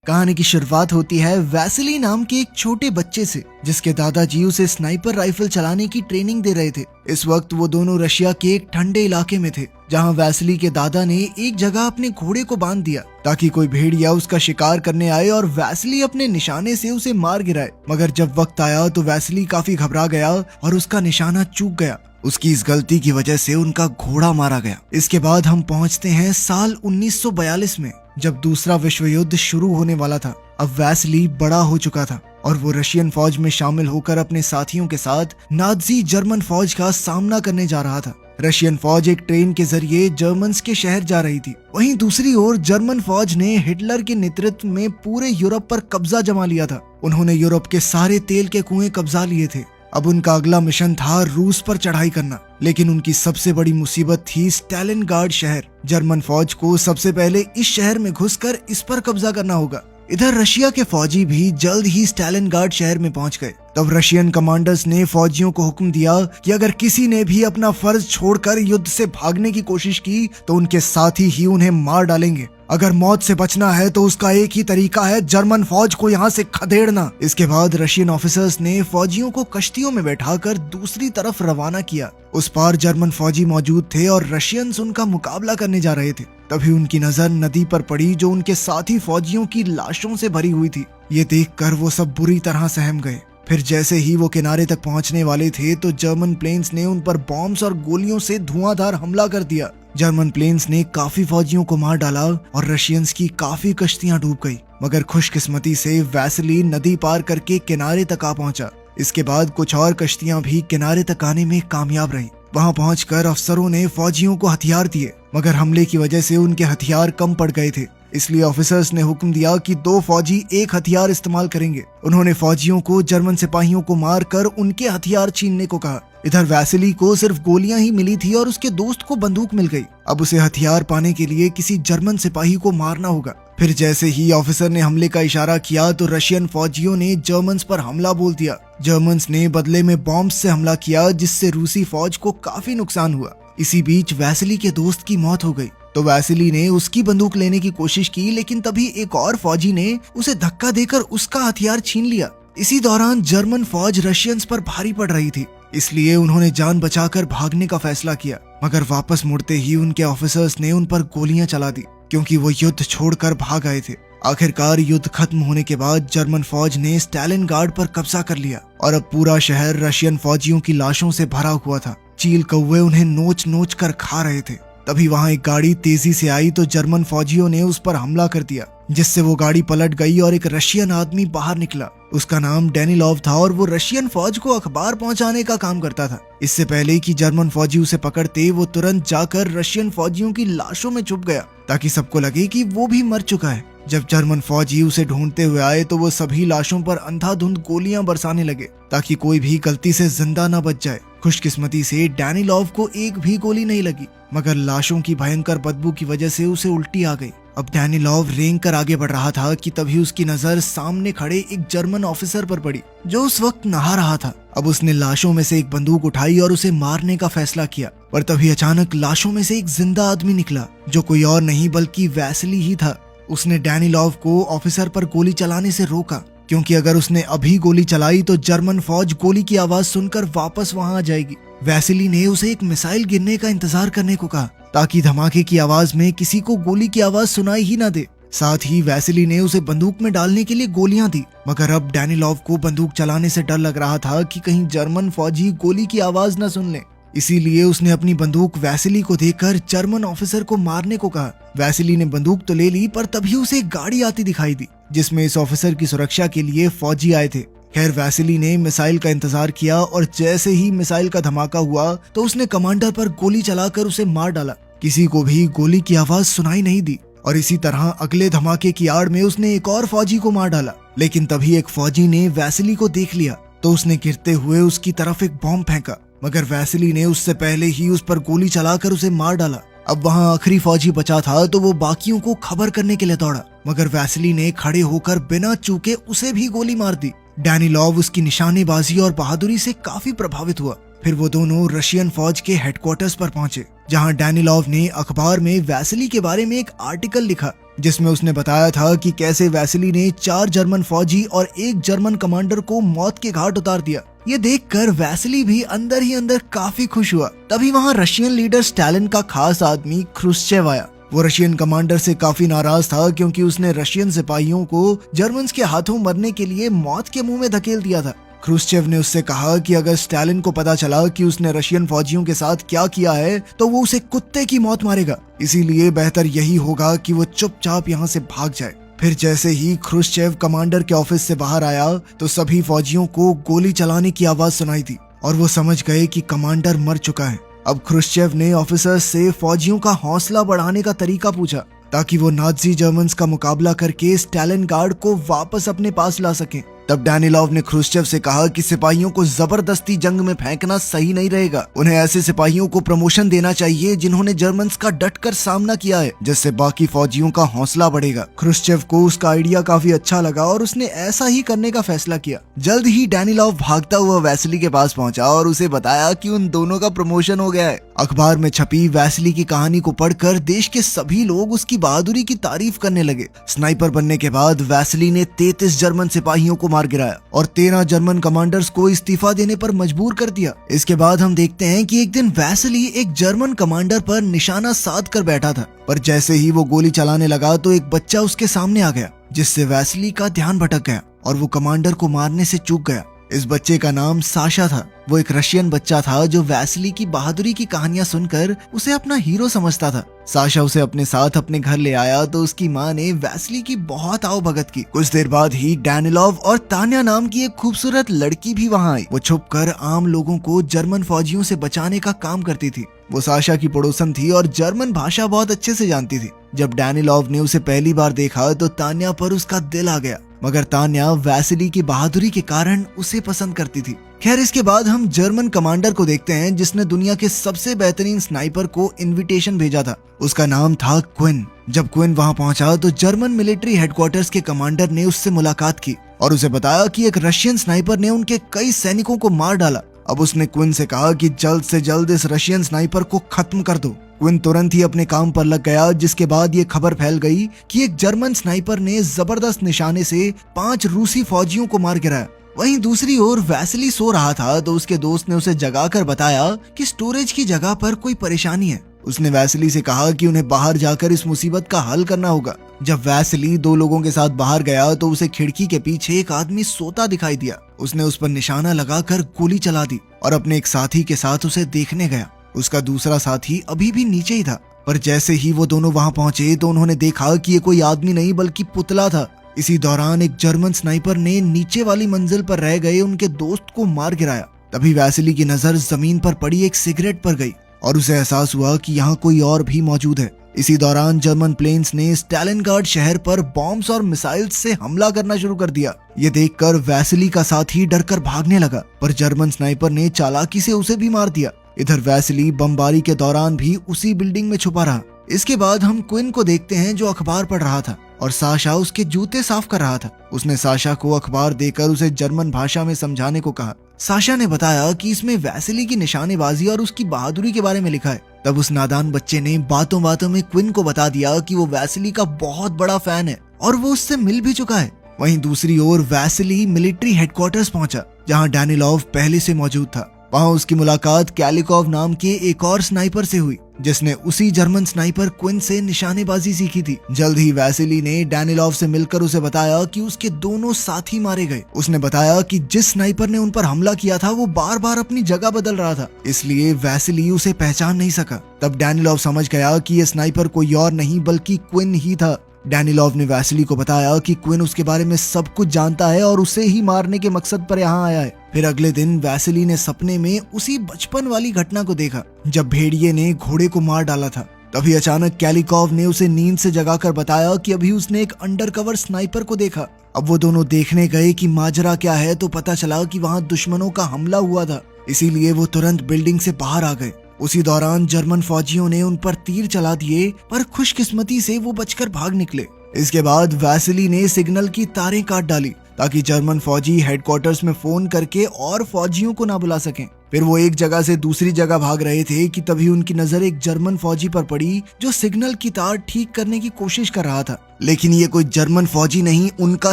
कहानी की शुरुआत होती है वैसिली नाम के एक छोटे बच्चे से, जिसके दादाजी उसे स्नाइपर राइफल चलाने की ट्रेनिंग दे रहे थे। इस वक्त वो दोनों रशिया के एक ठंडे इलाके में थे, जहां वैसिली के दादा ने एक जगह अपने घोड़े को बांध दिया ताकि कोई भेड़िया उसका शिकार करने आए और वैसिली अपने निशाने से उसे मार गिराए। मगर जब वक्त आया तो वैसिली काफी घबरा गया और उसका निशाना चूक गया। उसकी इस गलती की वजह से उनका घोड़ा मारा गया। इसके बाद हम पहुंचते हैं साल 1942 में, जब दूसरा विश्व युद्ध शुरू होने वाला था। अब वैसिली बड़ा हो चुका था और वो रशियन फौज में शामिल होकर अपने साथियों के साथ नाजी जर्मन फौज का सामना करने जा रहा था। रशियन फौज एक ट्रेन के जरिए जर्मन्स के शहर जा रही थी। वहीं दूसरी ओर जर्मन फौज ने हिटलर के नेतृत्व में पूरे यूरोप पर कब्जा जमा लिया था। उन्होंने यूरोप के सारे तेल के कुएं कब्जा लिए थे। अब उनका अगला मिशन था रूस पर चढ़ाई करना, लेकिन उनकी सबसे बड़ी मुसीबत थी स्टालिनग्राड शहर। जर्मन फौज को सबसे पहले इस शहर में घुसकर इस पर कब्जा करना होगा। इधर रशिया के फौजी भी जल्द ही स्टालिनग्राड शहर में पहुंच गए। तब रशियन कमांडर्स ने फौजियों को हुक्म दिया कि अगर किसी ने भी अपना फर्ज छोड़कर युद्ध से भागने की कोशिश की तो उनके साथी ही उन्हें मार डालेंगे। अगर मौत से बचना है तो उसका एक ही तरीका है, जर्मन फौज को यहाँ से खदेड़ना। इसके बाद रशियन ऑफिसर्स ने फौजियों को कश्तियों में बैठाकर दूसरी तरफ रवाना किया। उस पार जर्मन फौजी मौजूद थे और रशियंस उनका मुकाबला करने जा रहे थे। तभी उनकी नजर नदी पर पड़ी, जो उनके साथी फौजियों की लाशों से भरी हुई थी। ये देखकर वो सब बुरी तरह सहम गए। फिर जैसे ही वो किनारे तक पहुंचने वाले थे तो जर्मन प्लेन्स ने उन पर बॉम्ब्स और गोलियों से धुआंधार हमला कर दिया। जर्मन प्लेन्स ने काफी फौजियों को मार डाला और रशियंस की काफी कश्तियां डूब गई। मगर खुशकिस्मती से वैसिली नदी पार करके किनारे तक आ पहुंचा। इसके बाद कुछ और कश्तियां भी किनारे तक आने में कामयाब रही। वहां पहुंचकर अफसरों ने फौजियों को हथियार दिए, मगर हमले की वजह से उनके हथियार कम पड़ गए थे। इसलिए ऑफिसर्स ने हुक्म दिया कि 2 फौजी एक हथियार इस्तेमाल करेंगे। उन्होंने फौजियों को जर्मन सिपाहियों को मारकर उनके हथियार छीनने को कहा। इधर वैसिली को सिर्फ गोलियां ही मिली थी और उसके दोस्त को बंदूक मिल गई। अब उसे हथियार पाने के लिए किसी जर्मन सिपाही को मारना होगा। फिर जैसे ही ऑफिसर ने हमले का इशारा किया तो रशियन फौजियों ने जर्मन्स पर हमला बोल दिया। जर्मन्स ने बदले में बॉम्ब से हमला किया, जिससे रूसी फौज को काफी नुकसान हुआ। इसी बीच वैसिली के दोस्त की मौत हो गई तो वैसिली ने उसकी बंदूक लेने की कोशिश की, लेकिन तभी एक और फौजी ने उसे धक्का देकर उसका हथियार छीन लिया। इसी दौरान जर्मन फौज रशियंस पर भारी पड़ रही थी, इसलिए उन्होंने जान बचाकर भागने का फैसला किया। मगर वापस मुड़ते ही उनके ऑफिसर्स ने उन पर गोलियां चला दी, क्योंकि वो युद्ध छोड़कर भाग आए थे। आखिरकार युद्ध खत्म होने के बाद जर्मन फौज ने स्टालिनग्राड पर कब्जा कर लिया और अब पूरा शहर रशियन फौजियों की लाशों से भरा हुआ था। चील कौवे उन्हें नोच नोच कर खा रहे थे। तभी वहां एक गाड़ी तेजी से आई तो जर्मन फौजियों ने उस पर हमला कर दिया, जिससे वो गाड़ी पलट गई और एक रशियन आदमी बाहर निकला। उसका नाम डेनिलोव था और वो रशियन फौज को अखबार पहुंचाने का काम करता था। इससे पहले कि जर्मन फौजी उसे पकड़ते, वो तुरंत जाकर रशियन फौजियों की लाशों में छुप गया ताकि सबको लगे कि वो भी मर चुका है। जब जर्मन फौजी उसे ढूंढते हुए आए तो वो सभी लाशों पर अंधाधुंध गोलियां बरसाने लगे ताकि कोई भी गलती से जिंदा न बच जाए। खुशकिस्मती से डेनिलोव को एक भी गोली नहीं लगी, मगर लाशों की भयंकर बदबू की वजह से उसे उल्टी आ गई। अब डेनिलोव रेंग कर आगे बढ़ रहा था कि तभी उसकी नजर सामने खड़े एक जर्मन ऑफिसर पर पड़ी, जो उस वक्त नहा रहा था। अब उसने लाशों में से एक बंदूक उठाई और उसे मारने का फैसला किया, पर तभी अचानक लाशों में से एक जिंदा आदमी निकला, जो कोई और नहीं बल्कि वैसिली ही था। उसने डेनिलोव को ऑफिसर पर गोली चलाने से रोका, क्योंकि अगर उसने अभी गोली चलाई तो जर्मन फौज गोली की आवाज सुनकर वापस वहां आ जाएगी। वैसिली ने उसे एक मिसाइल गिरने का इंतजार करने को कहा, ताकि धमाके की आवाज में किसी को गोली की आवाज सुनाई ही ना दे। साथ ही वैसिली ने उसे बंदूक में डालने के लिए गोलियां दी, मगर अब डेनिलोव को बंदूक चलाने से डर लग रहा था कि कहीं जर्मन फौजी गोली की आवाज न सुन ले। इसीलिए उसने अपनी बंदूक वैसिली को देकर जर्मन ऑफिसर को मारने को कहा। वैसिली ने बंदूक तो ले ली, पर तभी उसे एक गाड़ी आती दिखाई दी, जिसमें इस ऑफिसर की सुरक्षा के लिए फौजी आए थे। खैर वैसिली ने मिसाइल का इंतजार किया और जैसे ही मिसाइल का धमाका हुआ तो उसने कमांडर पर गोली चलाकर उसे मार डाला। किसी को भी गोली की आवाज सुनाई नहीं दी और इसी तरह अगले धमाके की आड़ में उसने एक और फौजी को मार डाला। लेकिन तभी एक फौजी ने वैसिली को देख लिया तो उसने गिरते हुए उसकी तरफ एक बॉम्ब फेंका, मगर वैसिली ने उससे पहले ही उस पर गोली चलाकर उसे मार डाला। अब वहां आखिरी फौजी बचा था तो वो बाकियों को खबर करने के लिए दौड़ा, मगर वैसिली ने खड़े होकर बिना चूके उसे भी गोली मार दी। डेनिलोव उसकी निशानेबाजी और बहादुरी से काफी प्रभावित हुआ। फिर वो दोनों रशियन फौज के हेडक्वार्टर्स पर पहुंचे जहां डैनिलॉव ने अखबार में वैसिली के बारे में एक आर्टिकल लिखा जिसमें उसने बताया था कि कैसे वैसिली ने 4 जर्मन फौजी और 1 जर्मन कमांडर को मौत के घाट उतार दिया। ये देखकर वैसिली भी अंदर ही अंदर काफी खुश हुआ। तभी वहाँ रशियन लीडर स्टालिन का खास आदमी क्रुश्चेव आया। वो रशियन कमांडर से काफी नाराज था क्योंकि उसने रशियन सिपाहियों को जर्मन्स के हाथों मरने के लिए मौत के मुंह में धकेल दिया था। क्रुश्चेव ने उससे कहा कि अगर स्टालिन को पता चला कि उसने रशियन फौजियों के साथ क्या किया है तो वो उसे कुत्ते की मौत मारेगा, इसीलिए बेहतर यही होगा कि वो चुपचाप यहाँ से भाग जाए। फिर जैसे ही क्रुश्चेव कमांडर के ऑफिस से बाहर आया तो सभी फौजियों को गोली चलाने की आवाज सुनाई थी और वो समझ गए कि कमांडर मर चुका है। अब क्रुश्चेव ने ऑफिसर्स से फौजियों का हौसला बढ़ाने का तरीका पूछा ताकि वो नाजी जर्मन्स का मुकाबला करके स्टालिनग्राड को वापस अपने पास ला सकें। तब डैनिलॉव ने क्रुश्चेव से कहा कि सिपाहियों को जबरदस्ती जंग में फेंकना सही नहीं रहेगा। उन्हें ऐसे सिपाहियों को प्रमोशन देना चाहिए जिन्होंने जर्मन्स का डटकर सामना किया है, जिससे बाकी फौजियों का हौसला बढ़ेगा। क्रुश्चेव को उसका आइडिया काफी अच्छा लगा और उसने ऐसा ही करने का फैसला किया। जल्द ही डैनिलॉव भागता हुआ वैसिली के पास पहुंचा और उसे बताया कि उन दोनों का प्रमोशन हो गया है। अखबार में छपी वैसिली की कहानी को पढ़कर देश के सभी लोग उसकी बहादुरी की तारीफ करने लगे। स्नाइपर बनने के बाद वैसिली ने 33 जर्मन सिपाहियों को मार गिराया और 13 जर्मन कमांडर्स को इस्तीफा देने पर मजबूर कर दिया। इसके बाद हम देखते हैं कि एक दिन वैसिली एक जर्मन कमांडर पर निशाना साध कर बैठा था, पर जैसे ही वो गोली चलाने लगा तो एक बच्चा उसके सामने आ गया, जिससे वैसिली का ध्यान भटक गया और वो कमांडर को मारने से चूक गया। इस बच्चे का नाम साशा था। वो एक रशियन बच्चा था जो वैसिली की बहादुरी की कहानियां सुनकर उसे अपना हीरो समझता था। साशा उसे अपने साथ अपने घर ले आया तो उसकी माँ ने वैसिली की बहुत आवभगत की। कुछ देर बाद ही डैनिलॉव और तान्या नाम की एक खूबसूरत लड़की भी वहाँ आई। वो छुपकर आम लोगों को जर्मन फौजियों से बचाने का काम करती थी। वो साशा की पड़ोसन थी और जर्मन भाषा बहुत अच्छे से जानती थी। जब डैनिलॉव ने उसे पहली बार देखा तो तान्या पर उसका दिल आ गया, मगर तान्या वैसिली की बहादुरी के कारण उसे पसंद करती थी। खैर, इसके बाद हम जर्मन कमांडर को देखते हैं जिसने दुनिया के सबसे बेहतरीन स्नाइपर को इनविटेशन भेजा था। उसका नाम था क्विन। जब क्विन वहां पहुंचा तो जर्मन मिलिट्री हेडक्वार्टर्स के कमांडर ने उससे मुलाकात की और उसे बताया कि एक रशियन स्नाइपर ने उनके कई सैनिकों को मार डाला। अब उसने क्विन से कहा कि जल्द से जल्द इस रशियन स्नाइपर को खत्म कर दो। क्विन तुरंत ही अपने काम पर लग गया, जिसके बाद ये खबर फैल गई कि एक जर्मन स्नाइपर ने जबरदस्त निशाने से 5 रूसी फौजियों को मार गिराया। वहीं दूसरी ओर वैसिली सो रहा था तो उसके दोस्त ने उसे जगाकर बताया कि स्टोरेज की जगह पर कोई परेशानी है। उसने वैसिली से कहा कि उन्हें बाहर जाकर इस मुसीबत का हल करना होगा। जब वैसिली 2 लोगों के साथ बाहर गया तो उसे खिड़की के पीछे एक आदमी सोता दिखाई दिया। उसने उस पर निशाना लगाकर गोली चला दी और अपने एक साथी के साथ उसे देखने गया। उसका दूसरा साथी अभी भी नीचे ही था, पर जैसे ही वो दोनों वहां पहुंचे तो उन्होंने देखा कि ये कोई आदमी नहीं बल्कि पुतला था। इसी दौरान एक जर्मन स्नाइपर ने नीचे वाली मंजिल पर रह गए उनके दोस्त को मार गिराया। तभी वैसिली की नजर जमीन पर पड़ी एक सिगरेट पर गई और उसे एहसास हुआ कि यहाँ कोई और भी मौजूद है। इसी दौरान जर्मन प्लेन्स ने स्टालिनग्राड शहर पर बॉम्ब्स और मिसाइल्स से हमला करना शुरू कर दिया। ये देखकर वैसिली का साथी डरकर भागने लगा, पर जर्मन स्नाइपर ने चालाकी से उसे भी मार दिया। इधर वैसिली बमबारी के दौरान भी उसी बिल्डिंग में छुपा रहा। इसके बाद हम क्विन को देखते हैं जो अखबार पढ़ रहा था और साशा उसके जूते साफ कर रहा था। उसने साशा को अखबार देकर उसे जर्मन भाषा में समझाने को कहा। साशा ने बताया कि इसमें वैसिली की निशानेबाजी और उसकी बहादुरी के बारे में लिखा है। तब उस नादान बच्चे ने बातों बातों में क्विन को बता दिया कि वो वैसिली का बहुत बड़ा फैन है और वो उससे मिल भी चुका है। वहीं दूसरी ओर वैसिली मिलिट्री हेडक्वार्टर्स पहुंचा जहां डैनिलॉव पहले से मौजूद था। वहां उसकी मुलाकात कैलिकॉव नाम के एक और स्नाइपर से हुई जिसने उसी जर्मन स्नाइपर क्विन से निशानेबाजी सीखी थी। जल्द ही वैसिली ने डैनिलॉव से मिलकर उसे बताया कि उसके दोनों साथी मारे गए। उसने बताया कि जिस स्नाइपर ने उन पर हमला किया था वो बार बार अपनी जगह बदल रहा था, इसलिए वैसिली उसे पहचान नहीं सका। तब डैनिलॉव समझ गया कि ये स्नाइपर कोई और नहीं बल्कि क्विन ही था। डैनिलॉव ने वैसिली को बताया कि क्विन उसके बारे में सब कुछ जानता है और उसे ही मारने के मकसद पर यहाँ आया है। फिर अगले दिन वैसिली ने सपने में उसी बचपन वाली घटना को देखा जब भेड़िए ने घोड़े को मार डाला था। तभी अचानक कैलिकॉव ने उसे नींद से जगाकर बताया कि अभी उसने एक अंडरकवर स्नाइपर को देखा। अब वो दोनों देखने गए कि माजरा क्या है तो पता चला कि वहाँ दुश्मनों का हमला हुआ था, इसीलिए वो तुरंत बिल्डिंग से बाहर आ गए। उसी दौरान जर्मन फौजियों ने उन पर तीर चला दिए, पर खुशकिस्मती से वो बचकर भाग निकले। इसके बाद वैसिली ने सिग्नल की तारें काट डाली ताकि जर्मन फौजी हेडक्वार्टर्स में फोन करके और फौजियों को ना बुला सकें। फिर वो एक जगह से दूसरी जगह भाग रहे थे कि तभी उनकी नजर एक जर्मन फौजी पर पड़ी जो सिग्नल की तार ठीक करने की कोशिश कर रहा था। लेकिन ये कोई जर्मन फौजी नहीं, उनका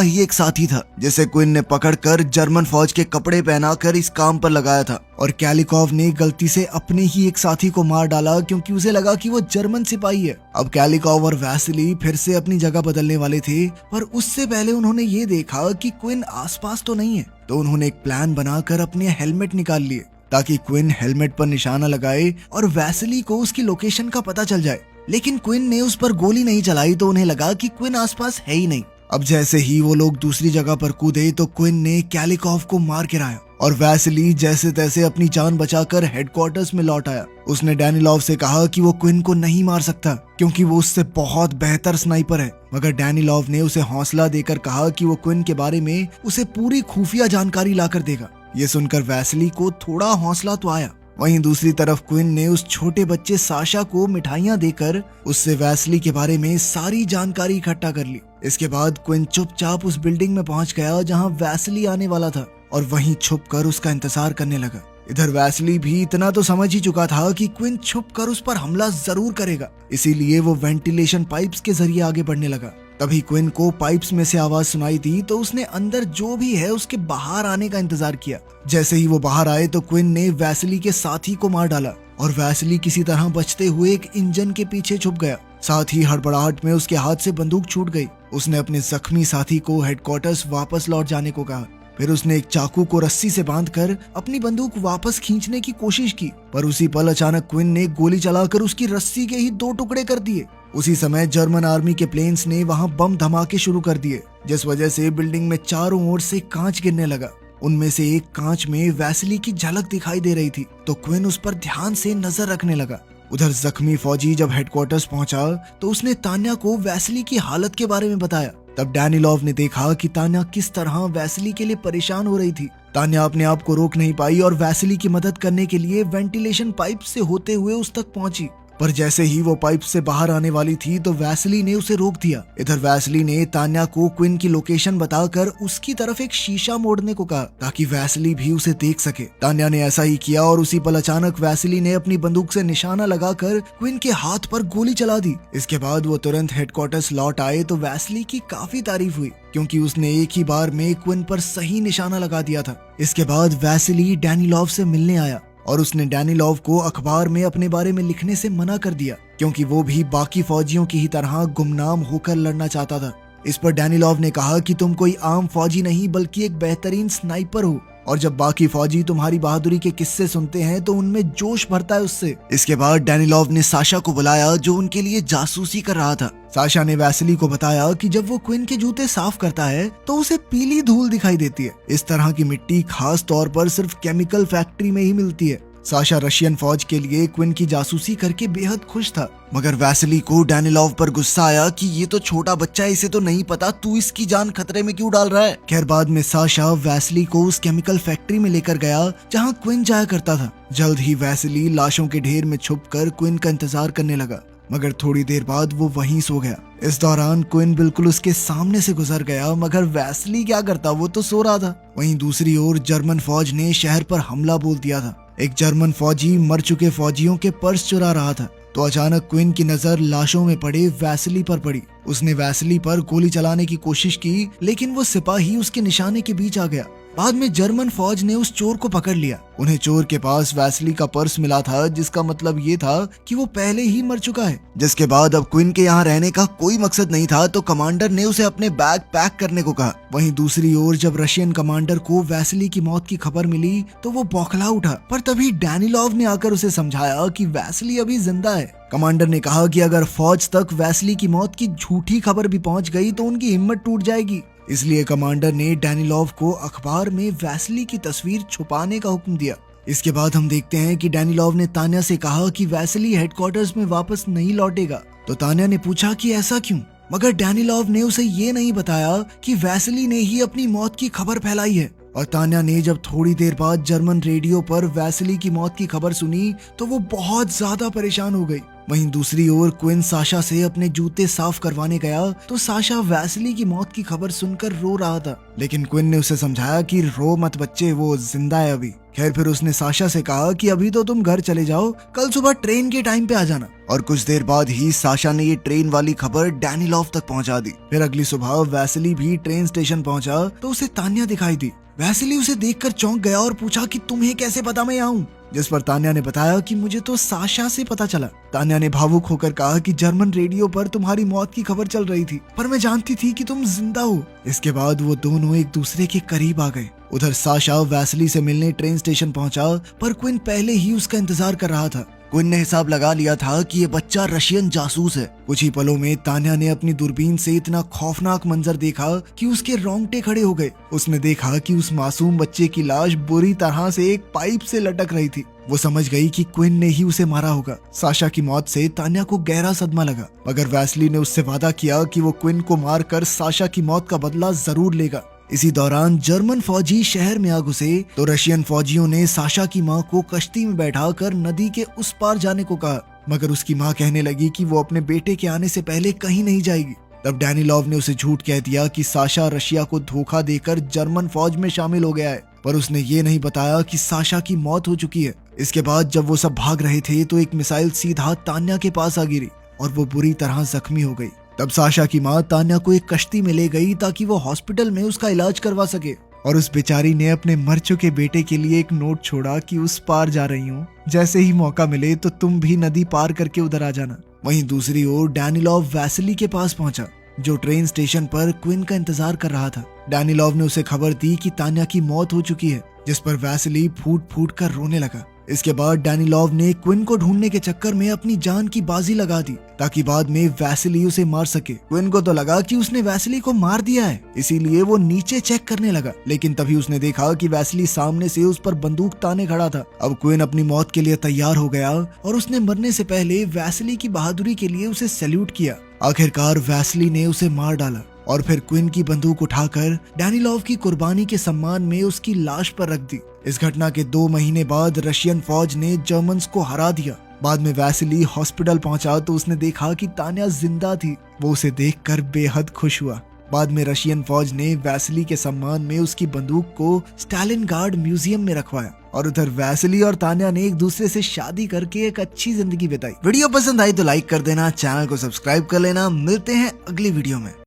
ही एक साथी था जिसे क्विन ने पकड़कर जर्मन फौज के कपड़े पहनाकर इस काम पर लगाया था। और कैलिकॉव ने गलती से अपने ही एक साथी को मार डाला क्योंकि उसे लगा कि वो जर्मन सिपाही है। अब कैलिकॉव और वैसिली फिर से अपनी जगह बदलने वाले थे, पर उससे पहले उन्होंने ये देखा कि क्विन आसपास तो नहीं है। तो उन्होंने एक प्लान बनाकर अपने हेलमेट निकाल लिए ताकि क्विन हेलमेट पर निशाना लगाए और वैसिली को उसकी लोकेशन का पता चल जाए। लेकिन क्विन ने उस पर गोली नहीं चलाई तो उन्हें लगा कि क्विन आसपास है ही नहीं। अब जैसे ही वो लोग दूसरी जगह पर कूदे तो क्विन ने कैलिकॉव को मार गिराया और वैसिली जैसे तैसे अपनी जान बचाकर हेडक्वार्टर्स में लौट आया। उसने डैनिलॉव से कहा कि वो क्विन को नहीं मार सकता क्योंकि वो उससे बहुत बेहतर स्नाइपर है, मगर डैनिलॉव ने उसे हौसला देकर कहा कि वो क्विन के बारे में उसे पूरी खुफिया जानकारी लाकर देगा। ये सुनकर वैसिली को थोड़ा हौसला तो आया। वहीं दूसरी तरफ क्विन ने उस छोटे बच्चे साशा को मिठाइयां देकर उससे वैसिली के बारे में सारी जानकारी इकट्ठा कर ली। इसके बाद क्विन चुपचाप उस बिल्डिंग में पहुंच गया जहां वैसिली आने वाला था और वहीं छुपकर उसका इंतजार करने लगा। इधर वैसिली भी इतना तो समझ ही चुका था कि क्विन छुपकर उस पर हमला जरूर करेगा, इसीलिए वो वेंटिलेशन पाइप्स के जरिए आगे बढ़ने लगा। तभी क्विन को पाइप्स में से आवाज सुनाई दी तो उसने अंदर जो भी है उसके बाहर आने का इंतजार किया। जैसे ही वो बाहर आए तो क्विन ने वैसिली के साथी को मार डाला और वैसिली किसी तरह बचते हुए एक इंजन के पीछे छुप गया। साथ ही हड़बड़ाहट में उसके हाथ से बंदूक छूट गई। उसने अपने जख्मी साथी को हेडक्वार्टर्स वापस लौट जाने को कहा। फिर उसने एक चाकू को रस्सी से बांधकर अपनी बंदूक वापस खींचने की कोशिश की, पर उसी पल अचानक क्विन ने गोली चलाकर उसकी रस्सी के ही 2 टुकड़े कर दिए। उसी समय जर्मन आर्मी के प्लेन्स ने वहां बम धमाके शुरू कर दिए, जिस वजह से बिल्डिंग में चारों ओर से कांच गिरने लगा। उनमें से एक कांच में वैसिली की झलक दिखाई दे रही थी तो क्विन उस पर ध्यान से नजर रखने लगा। उधर जख्मी फौजी जब हेडक्वार्टर्स पहुंचा तो उसने तान्या को वैसिली की हालत के बारे में बताया। तब डैनिलॉव ने देखा कि तान्या किस तरह वैसिली के लिए परेशान हो रही थी। तान्या अपने आप को रोक नहीं पाई और वैसिली की मदद करने के लिए वेंटिलेशन पाइप से होते हुए उस तक पहुंची, पर जैसे ही वो पाइप से बाहर आने वाली थी तो वैसिली ने उसे रोक दिया। इधर वैसिली ने तान्या को क्विन की लोकेशन बताकर उसकी तरफ एक शीशा मोड़ने को कहा ताकि वैसिली भी उसे देख सके। तान्या ने ऐसा ही किया और उसी पल अचानक वैसिली ने अपनी बंदूक से निशाना लगाकर क्विन के हाथ पर गोली चला दी। इसके बाद वो तुरंत हेडक्वार्टर्स लौट आए तो वैसिली की काफी तारीफ हुई क्योंकि उसने एक ही बार में क्विन पर सही निशाना लगा दिया था। इसके बाद वैसिली डैनिलॉव से मिलने आया और उसने डैनिलॉव को अखबार में अपने बारे में लिखने से मना कर दिया क्योंकि वो भी बाकी फौजियों की ही तरह गुमनाम होकर लड़ना चाहता था। इस पर डैनिलॉव ने कहा कि तुम कोई आम फौजी नहीं बल्कि एक बेहतरीन स्नाइपर हो और जब बाकी फौजी तुम्हारी बहादुरी के किस्से सुनते हैं तो उनमें जोश भरता है उससे। इसके बाद डैनिलॉव ने साशा को बुलाया जो उनके लिए जासूसी कर रहा था। साशा ने वैसिली को बताया कि जब वो क्विन के जूते साफ करता है तो उसे पीली धूल दिखाई देती है। इस तरह की मिट्टी खास तौर पर सिर्फ केमिकल फैक्ट्री में ही मिलती है। साशा रशियन फौज के लिए क्विन की जासूसी करके बेहद खुश था, मगर वैसिली को डैनिलॉव पर गुस्सा आया कि ये तो छोटा बच्चा है, इसे तो नहीं पता, तू इसकी जान खतरे में क्यों डाल रहा है। खैर बाद में साशा वैसिली को उस केमिकल फैक्ट्री में लेकर गया जहाँ क्विन जाया करता था। जल्द ही वैसिली लाशों के ढेर में छुपकर क्विन का इंतजार करने लगा, मगर थोड़ी देर बाद वो वहीं सो गया। इस दौरान क्विन बिल्कुल उसके सामने से गुजर गया, मगर वैसिली क्या करता, वो तो सो रहा था। वहीं दूसरी ओर जर्मन फौज ने शहर पर हमला बोल दिया था। एक जर्मन फौजी मर चुके फौजियों के पर्स चुरा रहा था तो अचानक क्विन की नजर लाशों में पड़े वैसिली पर पड़ी। उसने वैसिली पर गोली चलाने की कोशिश की लेकिन वो सिपाही उसके निशाने के बीच आ गया। बाद में जर्मन फौज ने उस चोर को पकड़ लिया। उन्हें चोर के पास वैसिली का पर्स मिला था जिसका मतलब ये था कि वो पहले ही मर चुका है। जिसके बाद अब क्विन के यहाँ रहने का कोई मकसद नहीं था तो कमांडर ने उसे अपने बैग पैक करने को कहा। वहीं दूसरी ओर जब रशियन कमांडर को वैसिली की मौत की खबर मिली तो वो बौखला उठा, पर तभी डैनिलॉव ने आकर उसे समझाया कि वैसिली अभी जिंदा है। कमांडर ने कहा कि अगर फौज तक वैसिली की मौत की झूठी खबर भी पहुंच गई तो उनकी हिम्मत टूट जाएगी। इसलिए कमांडर ने डैनिलॉव को अखबार में वैसिली की तस्वीर छुपाने का हुक्म दिया। इसके बाद हम देखते हैं कि डैनिलॉव ने तान्या से कहा कि वैसिली हेडक्वार्टर्स में वापस नहीं लौटेगा। तो तान्या ने पूछा कि ऐसा क्यों, मगर डैनिलॉव ने उसे ये नहीं बताया कि वैसिली ने ही अपनी मौत की खबर फैलाई है। और तान्या ने जब थोड़ी देर बाद जर्मन रेडियो पर वैसिली की मौत की खबर सुनी तो वो बहुत ज्यादा परेशान हो गई। वहीं दूसरी ओर क्विन साशा से अपने जूते साफ करवाने गया तो साशा वैसली की मौत की खबर सुनकर रो रहा था, लेकिन क्विन ने उसे समझाया कि रो मत बच्चे, वो जिंदा है अभी। खैर फिर उसने साशा से कहा कि अभी तो तुम घर चले जाओ, कल सुबह ट्रेन के टाइम पे आ जाना। और कुछ देर बाद ही साशा ने ये ट्रेन वाली खबर डैनिलॉव तक पहुंचा दी। फिर अगली सुबह वैसली भी ट्रेन स्टेशन पहुंचा तो उसे तान्या दिखाई दी। वैसली उसे देखकर चौंक गया और पूछा कि तुम्हें कैसे पता मैं यहाँ हूँ, जिस पर तान्या ने बताया कि मुझे तो साशा से पता चला। तान्या ने भावुक होकर कहा कि जर्मन रेडियो पर तुम्हारी मौत की खबर चल रही थी, पर मैं जानती थी कि तुम जिंदा हो। इसके बाद वो दोनों एक दूसरे के करीब आ गए। उधर साशा वैसली से मिलने ट्रेन स्टेशन पहुंचा, पर क्विन पहले ही उसका इंतजार कर रहा था। क्विन ने हिसाब लगा लिया था कि ये बच्चा रशियन जासूस है। कुछ ही पलों में तान्या ने अपनी दूरबीन से इतना खौफनाक मंजर देखा कि उसके रोंगटे खड़े हो गए। उसने देखा कि उस मासूम बच्चे की लाश बुरी तरह से एक पाइप से लटक रही थी। वो समझ गई कि क्विन ने ही उसे मारा होगा। साशा की मौत से तान्या को गहरा सदमा लगा, मगर वैसली ने उससे वादा किया कि वो क्विन को मारकर साशा की मौत का बदला जरूर लेगा। इसी दौरान जर्मन फौजी शहर में आ घुसे तो रशियन फौजियों ने साशा की मां को कश्ती में बैठाकर नदी के उस पार जाने को कहा, मगर उसकी मां कहने लगी कि वो अपने बेटे के आने से पहले कहीं नहीं जाएगी। तब डैनिलॉव ने उसे झूठ कह दिया कि साशा रशिया को धोखा देकर जर्मन फौज में शामिल हो गया है, पर उसने ये नहीं बताया कि साशा की मौत हो चुकी है। इसके बाद जब वो सब भाग रहे थे तो एक मिसाइल सीधा तान्या के पास आ गिरी और वो बुरी तरह जख्मी हो गई। तब साशा की मां तान्या को एक कश्ती में ले गई ताकि वो हॉस्पिटल में उसका इलाज करवा सके, और उस बेचारी ने अपने मर चुके बेटे के लिए एक नोट छोड़ा कि उस पार जा रही हूँ, जैसे ही मौका मिले तो तुम भी नदी पार करके उधर आ जाना। वहीं दूसरी ओर डैनिलॉव वैसली के पास पहुंचा, जो ट्रेन स्टेशन पर क्विन का इंतजार कर रहा था। डैनिलॉव ने उसे खबर दी कि तान्या की मौत हो चुकी है, जिस पर वैसली फूट फूट कर रोने लगा। इसके बाद डैनिलॉव ने क्विन को ढूंढने के चक्कर में अपनी जान की बाजी लगा दी ताकि बाद में वैसली उसे मार सके। क्विन को तो लगा कि उसने वैसली को मार दिया है, इसीलिए वो नीचे चेक करने लगा, लेकिन तभी उसने देखा कि वैसली सामने से उस पर बंदूक ताने खड़ा था। अब क्विन अपनी मौत के लिए तैयार हो गया और उसने मरने से पहले वैसली की बहादुरी के लिए उसे सैल्यूट किया। आखिरकार वैसली ने उसे मार डाला और फिर क्विन की बंदूक उठाकर डैनिलॉव की कुर्बानी के सम्मान में उसकी लाश पर रख दी। इस घटना के 2 महीने बाद रशियन फौज ने जर्मन्स को हरा दिया। बाद में वैसली हॉस्पिटल पहुंचा तो उसने देखा कि तान्या जिंदा थी। वो उसे देखकर बेहद खुश हुआ। बाद में रशियन फौज ने वैसली के सम्मान में उसकी बंदूक को स्टालिनग्राड म्यूजियम में रखवाया और उधर वैसली और तान्या ने एक दूसरे से शादी करके एक अच्छी जिंदगी बिताई। वीडियो पसंद आई तो लाइक कर देना, चैनल को सब्सक्राइब कर लेना। मिलते हैं अगली वीडियो में।